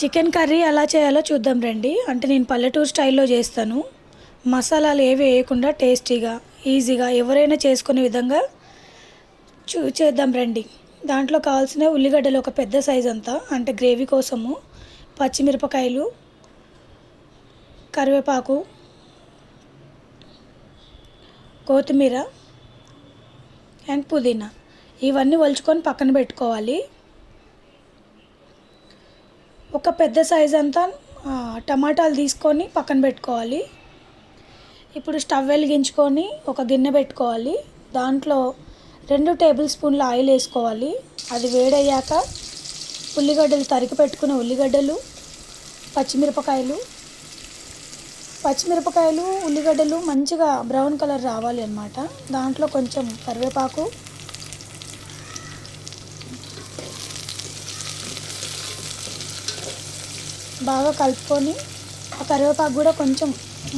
Chicken curry ఎలా చేయాలో చూద్దాం రండి. అంటే నేను పల్లెటూరు స్టైల్లో చేస్తాను. మసాలాలు ఏవి వేయకుండా టేస్టీగా, ఈజీగా ఎవరైనా చేసుకునే విధంగా చేద్దాం రండి. దాంట్లో కావాల్సిన ఉల్లిగడ్డలు ఒక పెద్ద సైజ్ అంతా, అంటే గ్రేవీ కోసము. పచ్చిమిరపకాయలు, కరివేపాకు, కొత్తిమీర అండ్ పుదీనా ఇవన్నీ ఒలుచుకొని పక్కన పెట్టుకోవాలి. ఒక పెద్ద సైజ్ అంతా టమాటాలు తీసుకొని పక్కన పెట్టుకోవాలి. ఇప్పుడు స్టవ్ వెలిగించుకొని ఒక గిన్నె పెట్టుకోవాలి. దాంట్లో 2 టేబుల్ స్పూన్ల ఆయిల్ వేసుకోవాలి. అది వేడయ్యాక ఉల్లిగడ్డలు తరిగి పెట్టుకున్న ఉల్లిగడ్డలు, పచ్చిమిరపకాయలు ఉల్లిగడ్డలు మంచిగా బ్రౌన్ కలర్ రావాలి అన్నమాట. దాంట్లో కొంచెం కరివేపాకు, బాగా కలుపుకొని ఆ కరివేపాకు కూడా కొంచెం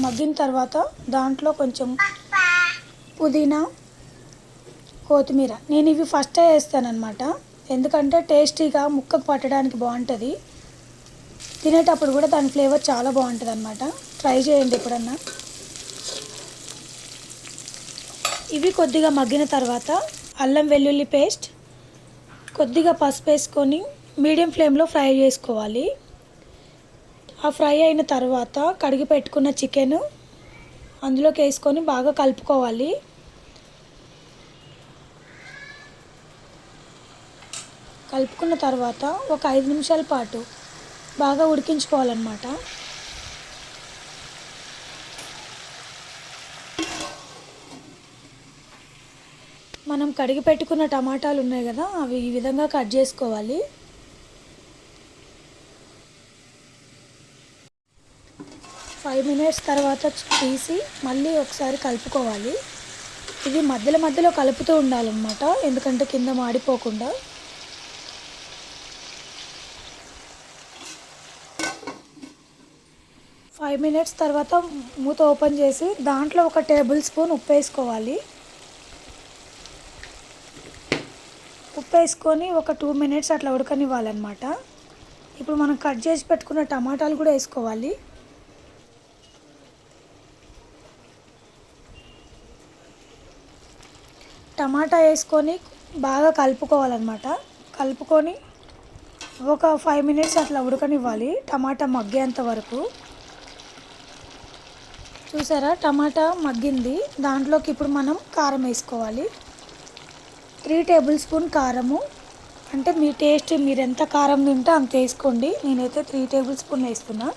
మగ్గిన తర్వాత దాంట్లో కొంచెం పుదీనా, కొత్తిమీర నేను ఇవి ఫస్టే వేస్తానన్నమాట. ఎందుకంటే టేస్టీగా ముక్కకు పట్టడానికి బాగుంటుంది. తినేటప్పుడు కూడా దాని ఫ్లేవర్ చాలా బాగుంటుంది అన్నమాట. ట్రై చేయండి ఎప్పుడన్నా. ఇవి కొద్దిగా మగ్గిన తర్వాత అల్లం వెల్లుల్లి పేస్ట్, కొద్దిగా పసుపు వేసుకొని మీడియం ఫ్లేమ్లో ఫ్రై చేసుకోవాలి. ఆ ఫ్రై అయిన తర్వాత కడిగి పెట్టుకున్న చికెన్ అందులోకి వేసుకొని బాగా కలుపుకోవాలి. కలుపుకున్న తర్వాత ఒక 5 నిమిషాల పాటు బాగా ఉడికించుకోవాలన్నమాట. మనం కడిగి పెట్టుకున్న టమాటాలు ఉన్నాయి కదా, అవి ఈ విధంగా కట్ చేసుకోవాలి. ఫైవ్ మినిట్స్ తర్వాత తీసి మళ్ళీ ఒకసారి కలుపుకోవాలి. ఇది మధ్యలో కలుపుతూ ఉండాలన్నమాట, ఎందుకంటే కింద మాడిపోకుండా. ఫైవ్ మినిట్స్ తర్వాత మూత ఓపెన్ చేసి దాంట్లో ఒక టేబుల్ స్పూన్ ఉప్పు వేసుకోవాలి. ఉప్పు వేసుకొని ఒక 2 మినిట్స్ అట్లా ఉడకనివ్వాలన్నమాట. ఇప్పుడు మనం కట్ చేసి పెట్టుకున్న టమాటాలు కూడా వేసుకోవాలి. టమాటా వేసుకొని బాగా కలుపుకోవాలన్నమాట. కలుపుకొని ఒక 5 మినిట్స్ అట్లా ఉడకనివ్వాలి, టమాటా మగ్గేంత వరకు. చూసారా, టమాటా మగ్గింది. దాంట్లోకి ఇప్పుడు మనం కారం వేసుకోవాలి. 3 టేబుల్ స్పూన్ కారము, అంటే మీ టేస్ట్, మీరు ఎంత కారం తింటే అంత వేసుకోండి. నేనైతే 3 టేబుల్ స్పూన్ వేస్తున్నా.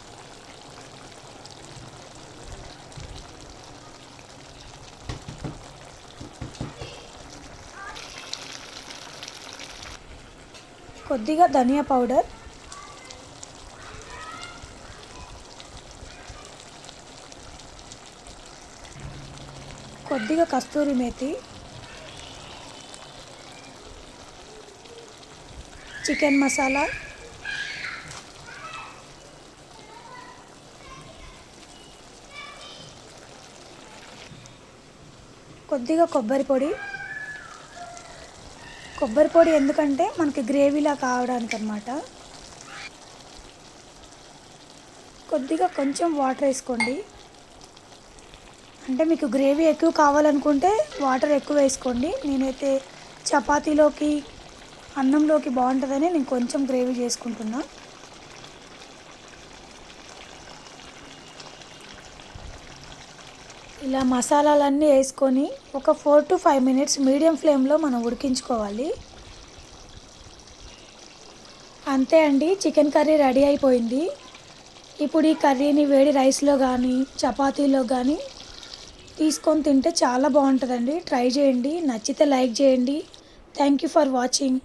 కొద్దిగా ధనియా పౌడర్, కొద్దిగా కస్తూరి మేతి, చికెన్ మసాలా, కొద్దిగా కొబ్బరి పొడి ఎందుకంటే మనకి గ్రేవీలా కావడానికి అన్నమాట. కొద్దిగా కొంచెం వాటర్ వేసుకోండి. అంటే మీకు గ్రేవీ ఎక్కువ కావాలనుకుంటే వాటర్ ఎక్కువ వేసుకోండి. నేనైతే చపాతీలోకి, అన్నంలోకి బాగుంటుందని నేను కొంచెం గ్రేవీ చేసుకుంటున్నా. ఇలా మసాలాలన్నీ వేసుకొని ఒక 4 to 5 మినిట్స్ మీడియం ఫ్లేమ్లో మనం ఉడికించుకోవాలి. అంతే అండి, చికెన్ కర్రీ రెడీ అయిపోయింది. ఇప్పుడు ఈ కర్రీని వేడి రైస్లో కానీ చపాతీలో కానీ తీసుకొని తింటే చాలా బాగుంటుందండి. ట్రై చేయండి, నచ్చితే లైక్ చేయండి. Thank you for watching.